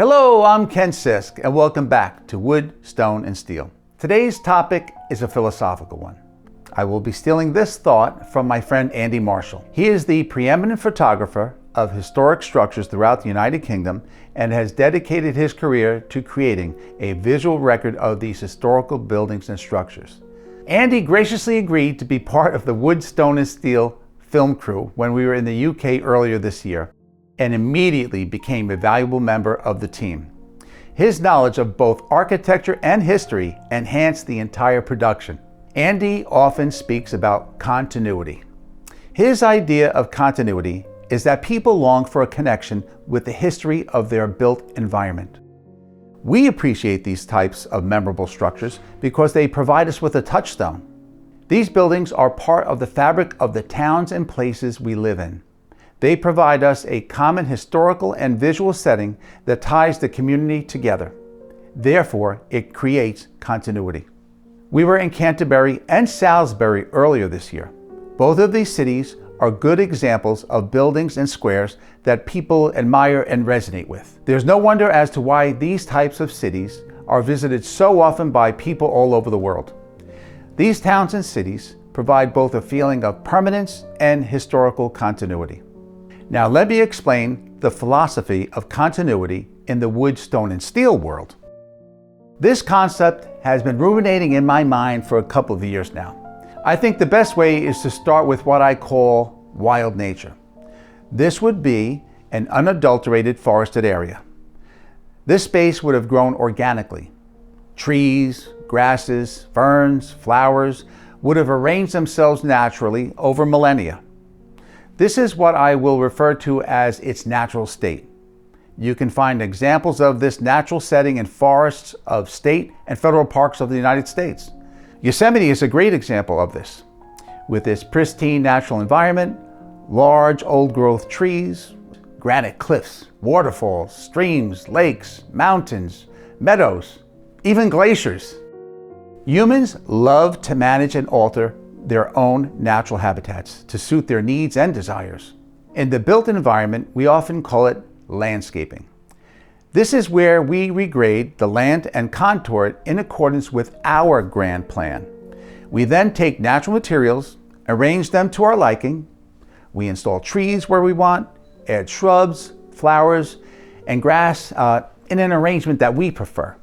Hello, I'm Ken Sisk, and welcome back to Wood, Stone, and Steel. Today's topic is a philosophical one. I will be stealing this thought from my friend Andy Marshall. He is the preeminent photographer of historic structures throughout the United Kingdom and has dedicated his career to creating a visual record of these historical buildings and structures. Andy graciously agreed to be part of the Wood, Stone, and Steel film crew when we were in the UK earlier this year, and immediately became a valuable member of the team. His knowledge of both architecture and history enhanced the entire production. Andy often speaks about continuity. His idea of continuity is that people long for a connection with the history of their built environment. We appreciate these types of memorable structures because they provide us with a touchstone. These buildings are part of the fabric of the towns and places we live in. They provide us a common historical and visual setting that ties the community together. Therefore, it creates continuity. We were in Canterbury and Salisbury earlier this year. Both of these cities are good examples of buildings and squares that people admire and resonate with. There's no wonder as to why these types of cities are visited so often by people all over the world. These towns and cities provide both a feeling of permanence and historical continuity. Now let me explain the philosophy of continuity in the wood, stone, and steel world. This concept has been ruminating in my mind for a couple of years now. I think the best way is to start with what I call wild nature. This would be an unadulterated forested area. This space would have grown organically. Trees, grasses, ferns, flowers would have arranged themselves naturally over millennia. This is what I will refer to as its natural state. You can find examples of this natural setting in forests of state and federal parks of the United States. Yosemite is a great example of this. With its pristine natural environment, large old-growth trees, granite cliffs, waterfalls, streams, lakes, mountains, meadows, even glaciers. Humans love to manage and alter their own natural habitats to suit their needs and desires. In the built environment, we often call it landscaping. This is where we regrade the land and contour it in accordance with our grand plan. We then take natural materials, arrange them to our liking. We install trees where we want, add shrubs, flowers, and grass in an arrangement that we prefer.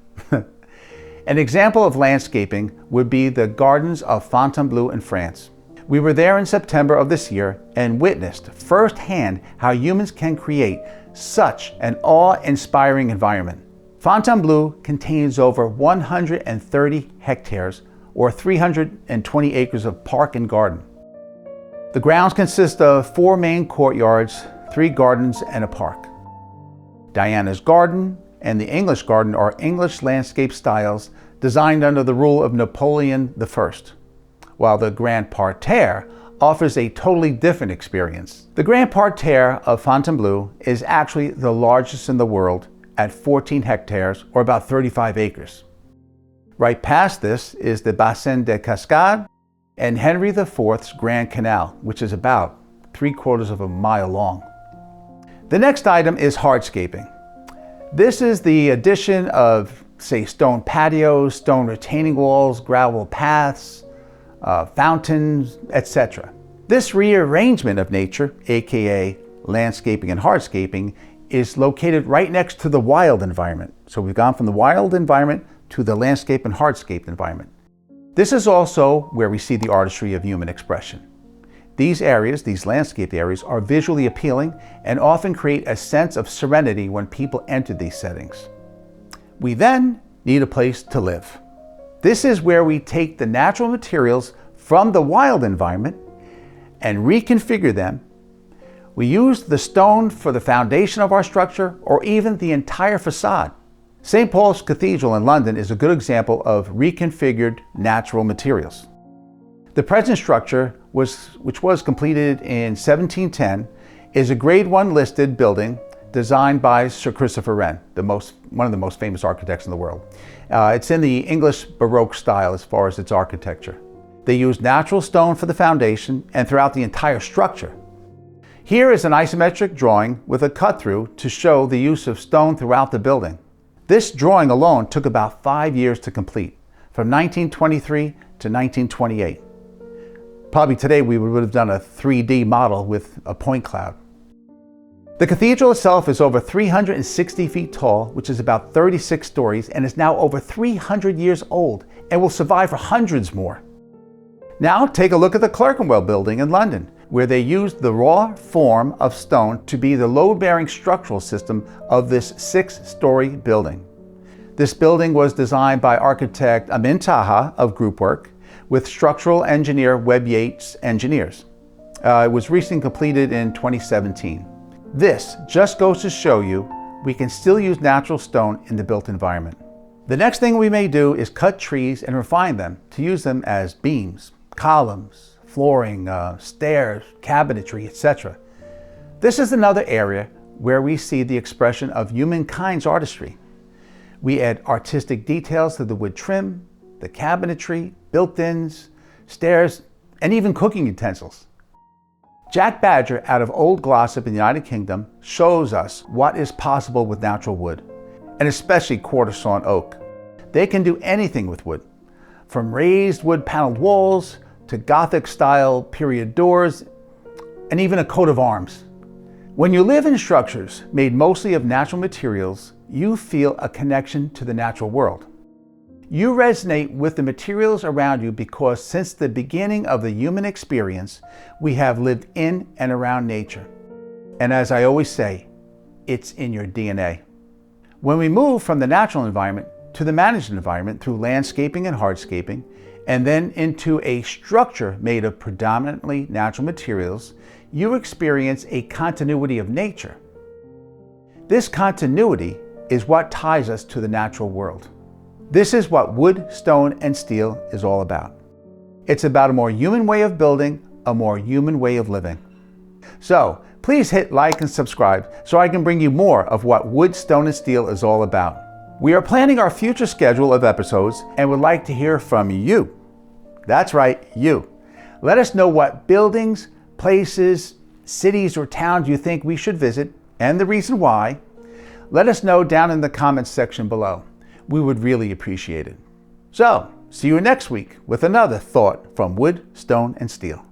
An example of landscaping would be the gardens of Fontainebleau in France. We were there in September of this year and witnessed firsthand how humans can create such an awe-inspiring environment. Fontainebleau contains over 130 hectares or 320 acres of park and garden. The grounds consist of 4 main courtyards, 3 gardens, and a park. Diana's Garden and the English Garden are English landscape styles designed under the rule of Napoleon I, while the Grand Parterre offers a totally different experience. The Grand Parterre of Fontainebleau is actually the largest in the world at 14 hectares or about 35 acres. Right past this is the Bassin des Cascades and Henry IV's Grand Canal, which is about 3/4 of a mile long. The next item is hardscaping. This is the addition of, say, stone patios, stone retaining walls, gravel paths, fountains, etc. This rearrangement of nature, aka landscaping and hardscaping, is located right next to the wild environment. So we've gone from the wild environment to the landscape and hardscape environment. This is also where we see the artistry of human expression. These areas, these landscape areas, are visually appealing and often create a sense of serenity when people enter these settings. We then need a place to live. This is where we take the natural materials from the wild environment and reconfigure them. We use the stone for the foundation of our structure or even the entire facade. St. Paul's Cathedral in London is a good example of reconfigured natural materials. The present structure, which was completed in 1710, is a Grade 1 listed building designed by Sir Christopher Wren, one of the most famous architects in the world. It's in the English Baroque style as far as its architecture. They used natural stone for the foundation and throughout the entire structure. Here is an isometric drawing with a cut-through to show the use of stone throughout the building. This drawing alone took about 5 years to complete, from 1923 to 1928. Probably today we would have done a 3D model with a point cloud. The cathedral itself is over 360 feet tall, which is about 36 stories, and is now over 300 years old and will survive for hundreds more. Now take a look at the Clerkenwell building in London, where they used the raw form of stone to be the load-bearing structural system of this 6-story building. This building was designed by architect Amin Taha of Group Work with structural engineer Webb Yates Engineers. It was recently completed in 2017. This just goes to show you we can still use natural stone in the built environment. The next thing we may do is cut trees and refine them to use them as beams, columns, flooring, stairs, cabinetry, etc. This is another area where we see the expression of humankind's artistry. We add artistic details to the wood trim, the cabinetry, built-ins, stairs, and even cooking utensils. Jack Badger out of Old Glossop in the United Kingdom shows us what is possible with natural wood, and especially quarter-sawn oak. They can do anything with wood, from raised wood paneled walls to Gothic-style period doors, and even a coat of arms. When you live in structures made mostly of natural materials, you feel a connection to the natural world. You resonate with the materials around you because since the beginning of the human experience, we have lived in and around nature. And as I always say, it's in your DNA. When we move from the natural environment to the managed environment through landscaping and hardscaping, and then into a structure made of predominantly natural materials, you experience a continuity of nature. This continuity is what ties us to the natural world. This is what wood, stone, and steel is all about. It's about a more human way of building, a more human way of living. So please hit like and subscribe so I can bring you more of what wood, stone, and steel is all about. We are planning our future schedule of episodes and would like to hear from you. That's right, you. Let us know what buildings, places, cities, or towns you think we should visit and the reason why. Let us know down in the comments section below. We would really appreciate it. So, see you next week with another thought from Wood, Stone, and Steel.